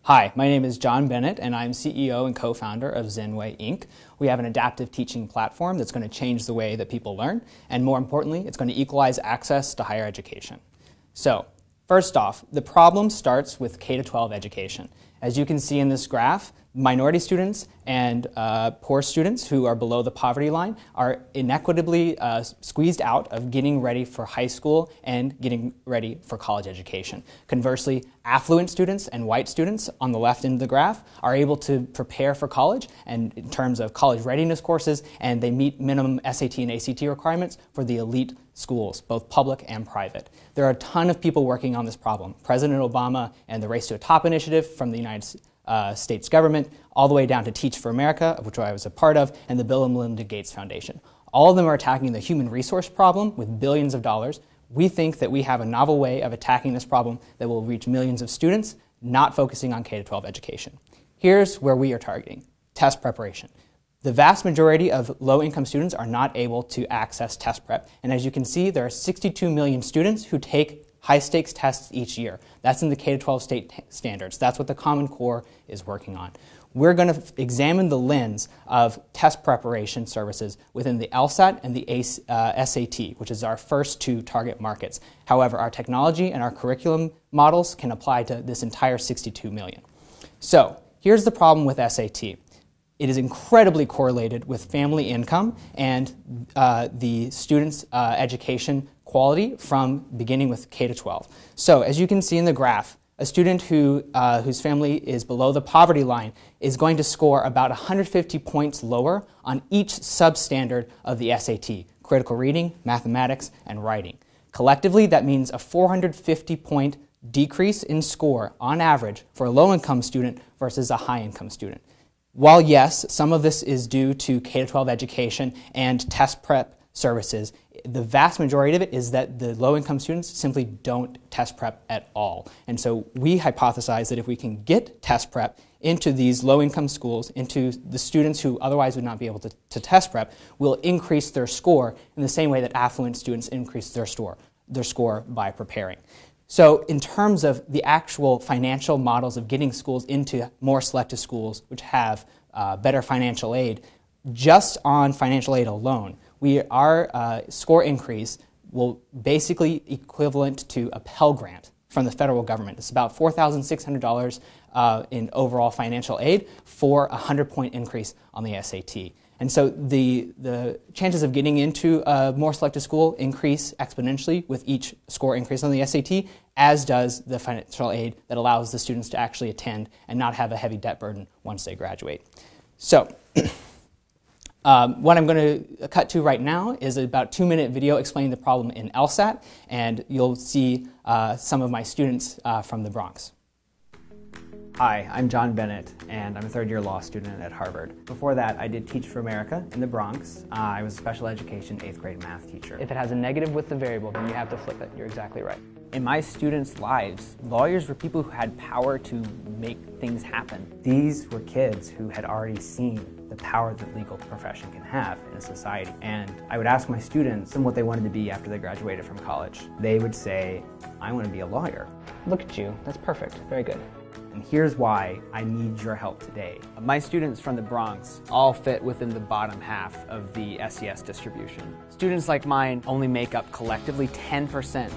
Hi, my name is John Bennett, and I'm CEO and co-founder of Zenway Inc. We have an adaptive teaching platform that's going to change the way that people learn, and more importantly, it's going to equalize access to higher education. So, first off, the problem starts with K-12 education. As you can see in this graph, minority students and poor students who are below the poverty line are inequitably squeezed out of getting ready for high school and getting ready for college education. Conversely, affluent students and white students on the left end of the graph are able to prepare for college and in terms of college readiness courses, and they meet minimum SAT and ACT requirements for the elite schools, both public and private. There are a ton of people working on this problem. President Obama and the Race to the Top initiative from the United States government, all the way down to Teach for America, of which I was a part of, and the Bill and Melinda Gates Foundation. All of them are attacking the human resource problem with billions of dollars. We think that we have a novel way of attacking this problem that will reach millions of students, not focusing on K-12 education. Here's where we are targeting: test preparation. The vast majority of low-income students are not able to access test prep, and as you can see, there are 62 million students who take high-stakes tests each year. That's in the K-12 state standards. That's what the Common Core is working on. We're going to examine the lens of test preparation services within the LSAT and the SAT, which is our first two target markets. However, our technology and our curriculum models can apply to this entire 62 million. So, here's the problem with SAT. It is incredibly correlated with family income and the student's education quality from beginning with K-12. So, as you can see in the graph, a student whose family is below the poverty line is going to score about 150 points lower on each substandard of the SAT: critical reading, mathematics, and writing. Collectively, that means a 450-point decrease in score on average for a low-income student versus a high-income student. While yes, some of this is due to K-12 education and test prep services, the vast majority of it is that the low-income students simply don't test prep at all. And so we hypothesize that if we can get test prep into these low-income schools, into the students who otherwise would not be able to test prep, we'll increase their score in the same way that affluent students increase their score by preparing. So in terms of the actual financial models of getting schools into more selective schools, which have better financial aid, just on financial aid alone, our score increase will basically equivalent to a Pell Grant from the federal government. It's about $4,600 in overall financial aid for a 100-point increase on the SAT. And so the chances of getting into a more selective school increase exponentially with each score increase on the SAT, as does the financial aid that allows the students to actually attend and not have a heavy debt burden once they graduate. So, what I'm going to cut to right now is about a 2-minute video explaining the problem in LSAT, and you'll see some of my students from the Bronx. Hi, I'm John Bennett, and I'm a third-year law student at Harvard. Before that, I did Teach for America in the Bronx. I was a special education 8th grade math teacher. If it has a negative with the variable, then you have to flip it. You're exactly right. In my students' lives, lawyers were people who had power to make things happen. These were kids who had already seen the power that the legal profession can have in a society. And I would ask my students what they wanted to be after they graduated from college. They would say, I want to be a lawyer. Look at you. That's perfect. Very good. And here's why I need your help today. My students from the Bronx all fit within the bottom half of the SES distribution. Students like mine only make up collectively 10%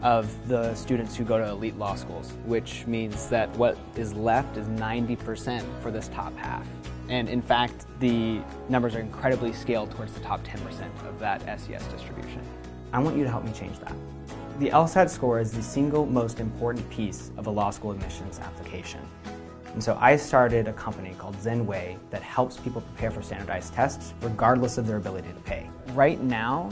of the students who go to elite law schools, which means that what is left is 90% for this top half. And in fact, the numbers are incredibly scaled towards the top 10% of that SES distribution. I want you to help me change that. The LSAT score is the single most important piece of a law school admissions application. And so I started a company called Zenway that helps people prepare for standardized tests regardless of their ability to pay. Right now,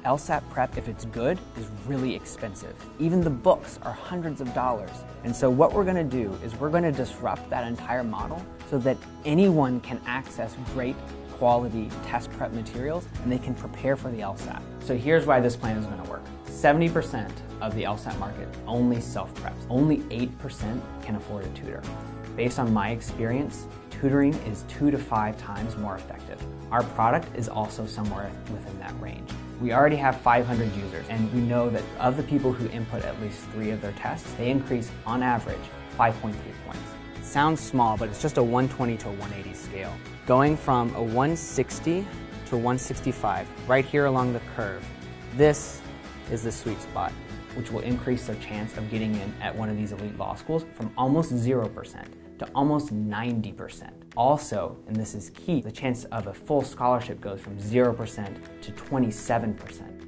LSAT prep, if it's good, is really expensive. Even the books are hundreds of dollars. And so what we're going to do is we're going to disrupt that entire model so that anyone can access great quality test prep materials and they can prepare for the LSAT. So here's why this plan is going to work. 70% of the LSAT market only self-preps. Only 8% can afford a tutor. Based on my experience, tutoring is 2 to 5 times more effective. Our product is also somewhere within that range. We already have 500 users, and we know that of the people who input at least 3 of their tests, they increase, on average, 5.3 points. It sounds small, but it's just a 120 to a 180 scale. Going from a 160 to a 165, right here along the curve, this is the sweet spot, which will increase their chance of getting in at one of these elite law schools from almost 0% to almost 90%. Also, and this is key, the chance of a full scholarship goes from 0% to 27%.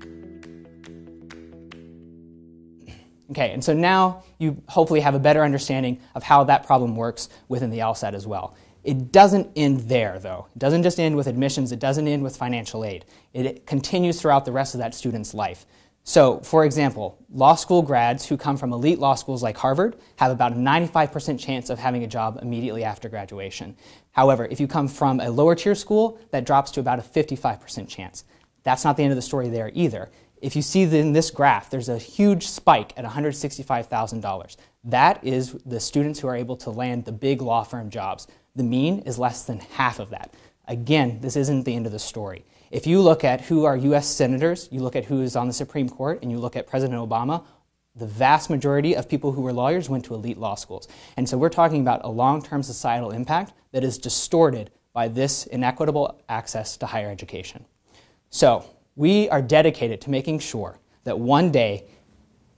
Okay, and so now you hopefully have a better understanding of how that problem works within the LSAT as well. It doesn't end there, though. It doesn't just end with admissions. It doesn't end with financial aid. It continues throughout the rest of that student's life. So, for example, law school grads who come from elite law schools like Harvard have about a 95% chance of having a job immediately after graduation. However, if you come from a lower tier school, that drops to about a 55% chance. That's not the end of the story there either. If you see in this graph, there's a huge spike at $165,000. That is the students who are able to land the big law firm jobs. The mean is less than half of that. Again, this isn't the end of the story. If you look at who are U.S. senators, you look at who is on the Supreme Court, and you look at President Obama, the vast majority of people who were lawyers went to elite law schools. And so we're talking about a long-term societal impact that is distorted by this inequitable access to higher education. So we are dedicated to making sure that one day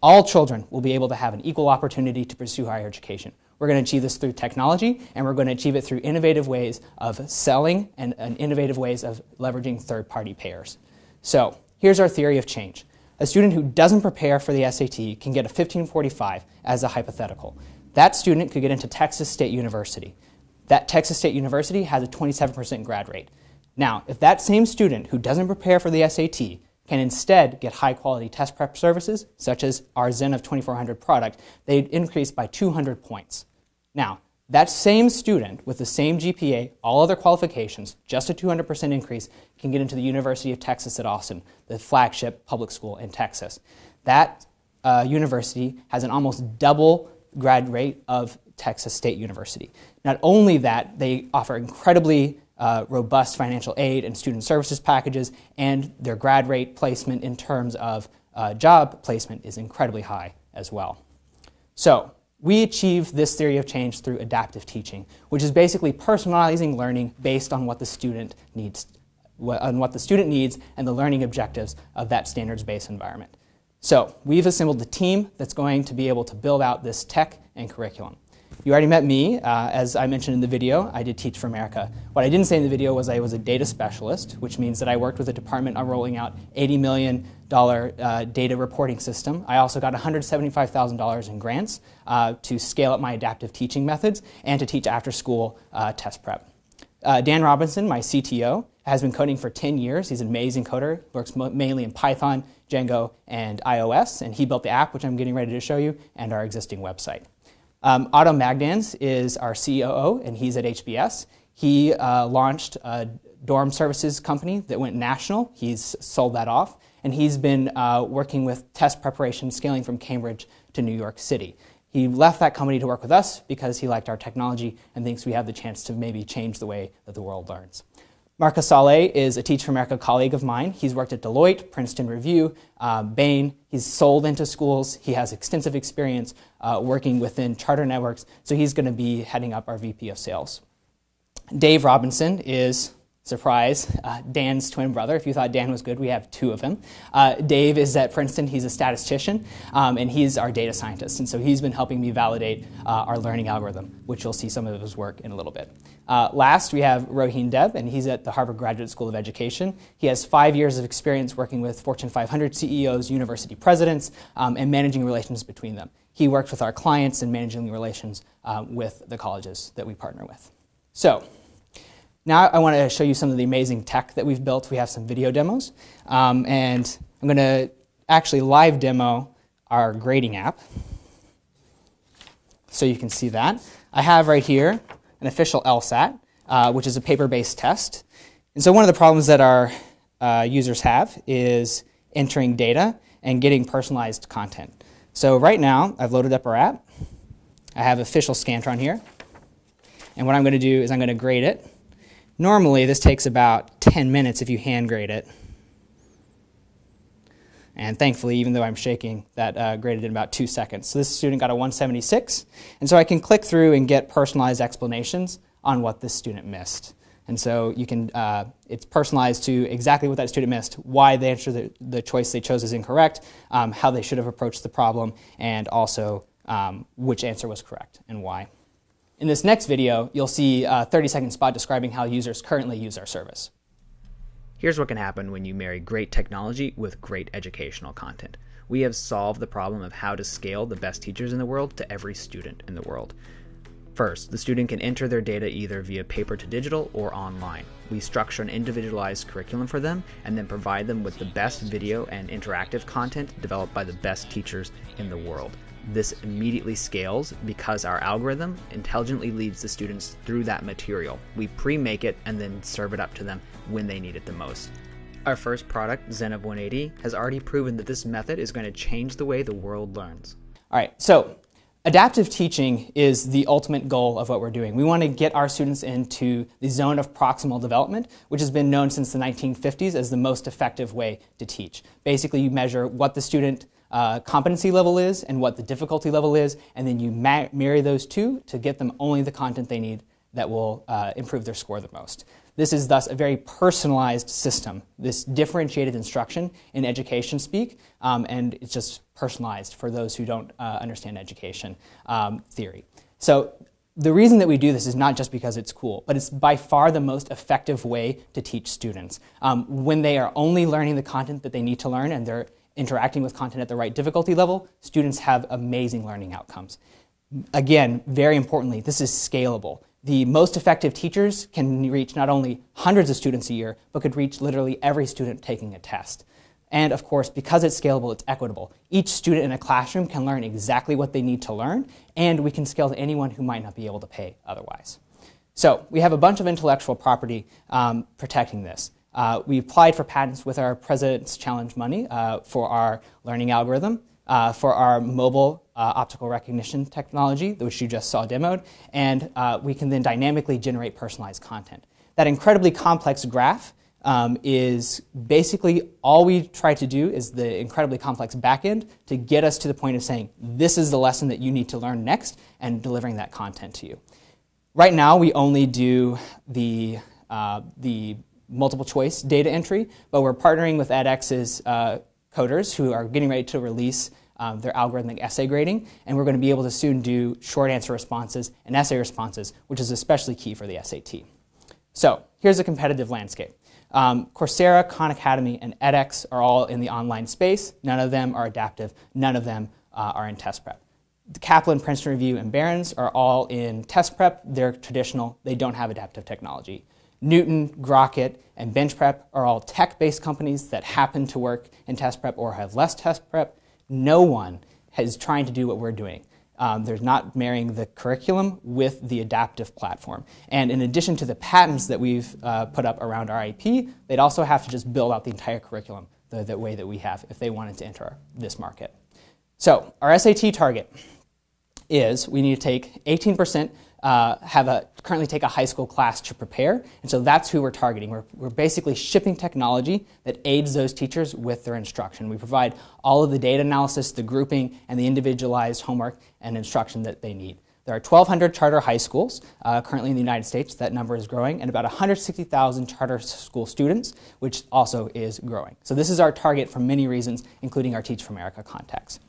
all children will be able to have an equal opportunity to pursue higher education. We're going to achieve this through technology, and we're going to achieve it through innovative ways of selling and innovative ways of leveraging third-party payers. So here's our theory of change. A student who doesn't prepare for the SAT can get a 1545 as a hypothetical. That student could get into Texas State University. That Texas State University has a 27% grad rate. Now, if that same student who doesn't prepare for the SAT can instead get high-quality test prep services, such as our Zen of 2400 product, they'd increase by 200 points. Now, that same student with the same GPA, all other qualifications, just a 200% increase, can get into the University of Texas at Austin, the flagship public school in Texas. That university has an almost double grad rate of Texas State University. Not only that, they offer incredibly robust financial aid and student services packages, and their grad rate placement in terms of job placement is incredibly high as well. So we achieve this theory of change through adaptive teaching, which is basically personalizing learning based on what the student needs, and the learning objectives of that standards-based environment. So we've assembled a team that's going to be able to build out this tech and curriculum. You already met me. As I mentioned in the video, I did Teach for America. What I didn't say in the video was I was a data specialist, which means that I worked with a department on rolling out $80 million data reporting system. I also got $175,000 in grants to scale up my adaptive teaching methods and to teach after-school test prep. Dan Robinson, my CTO, has been coding for 10 years. He's an amazing coder, works mainly in Python, Django, and iOS, and he built the app, which I'm getting ready to show you, and our existing website. Otto Magdans is our COO, and he's at HBS. He launched a dorm services company that went national. He's sold that off, and he's been working with test preparation, scaling from Cambridge to New York City. He left that company to work with us because he liked our technology and thinks we have the chance to maybe change the way that the world learns. Marcus Saleh is a Teach for America colleague of mine. He's worked at Deloitte, Princeton Review, Bain. He's sold into schools. He has extensive experience working within charter networks, so he's going to be heading up our VP of Sales. Dave Robinson is, surprise, Dan's twin brother. If you thought Dan was good, we have two of him. Dave is at Princeton. He's a statistician, and he's our data scientist. And so he's been helping me validate our learning algorithm, which you'll see some of his work in a little bit. Last, we have Roheen Deb, and he's at the Harvard Graduate School of Education. He has 5 years of experience working with Fortune 500 CEOs, university presidents, and managing relations between them. He works with our clients and managing relations with the colleges that we partner with. So now I want to show you some of the amazing tech that we've built. We have some video demos, and I'm going to actually live demo our grading app so you can see that. I have right here an official LSAT, which is a paper-based test. And so one of the problems that our users have is entering data and getting personalized content. So right now, I've loaded up our app. I have official Scantron here. And what I'm going to do is I'm going to grade it. Normally, this takes about 10 minutes if you hand grade it. And thankfully, even though I'm shaking, that graded in about 2 seconds. So this student got a 176. And so I can click through and get personalized explanations on what this student missed. And so you can, it's personalized to exactly what that student missed, why the answer, the choice they chose is incorrect, how they should have approached the problem, and also which answer was correct and why. In this next video, you'll see a 30-second spot describing how users currently use our service. Here's what can happen when you marry great technology with great educational content. We have solved the problem of how to scale the best teachers in the world to every student in the world. First, the student can enter their data either via paper to digital or online. We structure an individualized curriculum for them and then provide them with the best video and interactive content developed by the best teachers in the world. This immediately scales because our algorithm intelligently leads the students through that material. We pre-make it and then serve it up to them when they need it the most. Our first product, Zen of 180, has already proven that this method is going to change the way the world learns. All right, so adaptive teaching is the ultimate goal of what we're doing. We want to get our students into the zone of proximal development, which has been known since the 1950s as the most effective way to teach. Basically, you measure what the student competency level is and what the difficulty level is, and then you marry those two to get them only the content they need that will improve their score the most. This is thus a very personalized system, this differentiated instruction in education speak, and it's just personalized for those who don't understand education theory. So the reason that we do this is not just because it's cool, but it's by far the most effective way to teach students. When they are only learning the content that they need to learn and they're interacting with content at the right difficulty level, students have amazing learning outcomes. Again, very importantly, this is scalable. The most effective teachers can reach not only hundreds of students a year, but could reach literally every student taking a test. And of course, because it's scalable, it's equitable. Each student in a classroom can learn exactly what they need to learn, and we can scale to anyone who might not be able to pay otherwise. So we have a bunch of intellectual property protecting this. We applied for patents with our President's Challenge money for our learning algorithm, for our mobile optical recognition technology, which you just saw demoed, and we can then dynamically generate personalized content. That incredibly complex graph is basically all we try to do is the incredibly complex backend to get us to the point of saying, this is the lesson that you need to learn next, and delivering that content to you. Right now, we only do the multiple choice data entry, but we're partnering with edX's coders who are getting ready to release their algorithmic essay grading, and we're going to be able to soon do short answer responses and essay responses, which is especially key for the SAT. So here's a competitive landscape. Coursera, Khan Academy, and edX are all in the online space. None of them are adaptive. None of them are in test prep. The Kaplan, Princeton Review, and Barron's are all in test prep. They're traditional. They don't have adaptive technology. Newton, Grocket, and BenchPrep are all tech-based companies that happen to work in test prep or have less test prep. No one is trying to do what we're doing. They're not marrying the curriculum with the adaptive platform. And in addition to the patents that we've put up around our IP, they'd also have to just build out the entire curriculum the way that we have if they wanted to enter this market. So our SAT target is we need to take 18%, currently take a high school class to prepare, and so that's who we're targeting. We're basically shipping technology that aids those teachers with their instruction. We provide all of the data analysis, the grouping, and the individualized homework and instruction that they need. There are 1,200 charter high schools currently in the United States. That number is growing, and about 160,000 charter school students, which also is growing. So this is our target for many reasons, including our Teach for America context.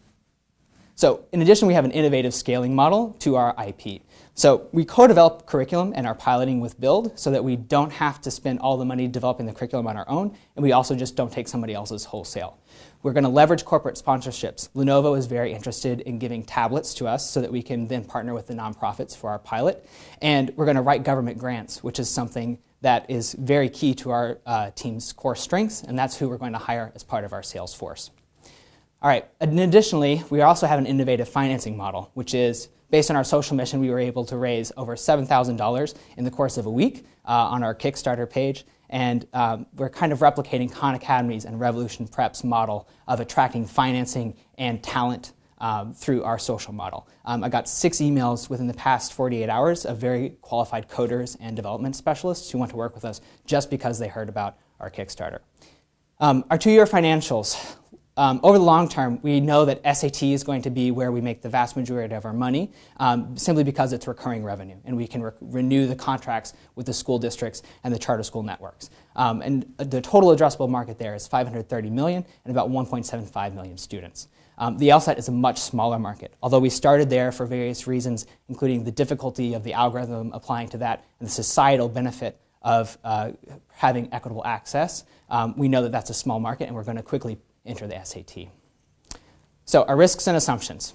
So in addition, we have an innovative scaling model to our IP. So we co-develop curriculum and are piloting with Build so that we don't have to spend all the money developing the curriculum on our own, and we also just don't take somebody else's wholesale. We're going to leverage corporate sponsorships. Lenovo is very interested in giving tablets to us so that we can then partner with the nonprofits for our pilot. And we're going to write government grants, which is something that is very key to our team's core strengths, and that's who we're going to hire as part of our sales force. All right, and additionally, we also have an innovative financing model, which is based on our social mission. We were able to raise over $7,000 in the course of a week on our Kickstarter page, and we're kind of replicating Khan Academy's and Revolution Prep's model of attracting financing and talent through our social model. I got 6 emails within the past 48 hours of very qualified coders and development specialists who want to work with us just because they heard about our Kickstarter. Our 2-year financials. over the long term, we know that SAT is going to be where we make the vast majority of our money, simply because it's recurring revenue, and we can renew the contracts with the school districts and the charter school networks. And the total addressable market there is $530 million and about 1.75 million students. The LSAT is a much smaller market, although we started there for various reasons, including the difficulty of the algorithm applying to that and the societal benefit of having equitable access. We know that that's a small market, and we're going to quickly enter the SAT. So our risks and assumptions.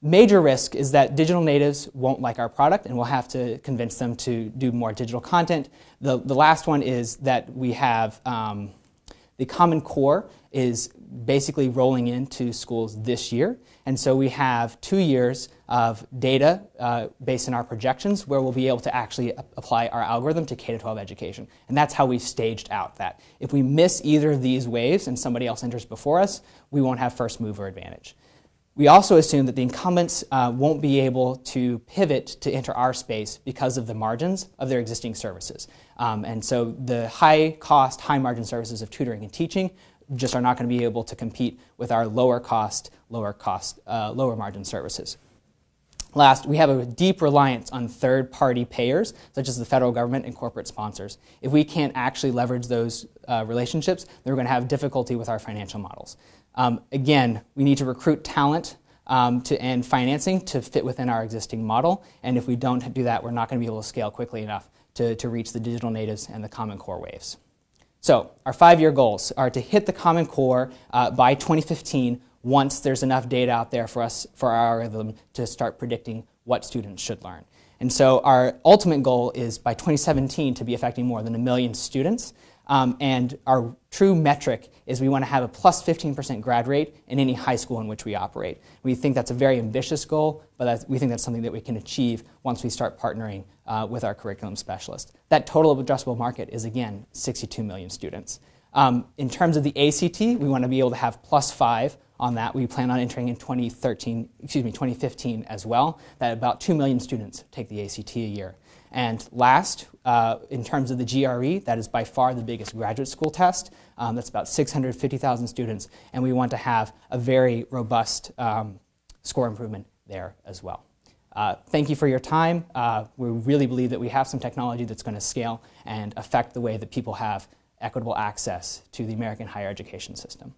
Major risk is that digital natives won't like our product, and we'll have to convince them to do more digital content. The last one is that we have the Common Core is basically rolling into schools this year. And so we have 2 years of data based on our projections where we'll be able to actually apply our algorithm to K-12 education. And that's how we've staged out that. If we miss either of these waves and somebody else enters before us, we won't have first mover advantage. We also assume that the incumbents won't be able to pivot to enter our space because of the margins of their existing services. And so the high cost, high margin services of tutoring and teaching just are not going to be able to compete with our lower margin services. Last, we have a deep reliance on third-party payers, such as the federal government and corporate sponsors. If we can't actually leverage those relationships, then we're going to have difficulty with our financial models. Again, we need to recruit talent and financing to fit within our existing model, and if we don't do that, we're not going to be able to scale quickly enough to reach the digital natives and the Common Core waves. So our 5-year goals are to hit the Common Core by 2015 once there's enough data out there for our algorithm to start predicting what students should learn. And so our ultimate goal is by 2017 to be affecting more than 1 million students. And our true metric is we want to have a plus 15% grad rate in any high school in which we operate. We think that's a very ambitious goal, but we think that's something that we can achieve once we start partnering with our curriculum specialist. That total addressable market is, again, 62 million students. In terms of the ACT, we want to be able to have plus 5 on that. We plan on entering in 2015 as well. That about 2 million students take the ACT a year. And last, in terms of the GRE, that is by far the biggest graduate school test. That's about 650,000 students, and we want to have a very robust score improvement there as well. Thank you for your time. We really believe that we have some technology that's going to scale and affect the way that people have equitable access to the American higher education system.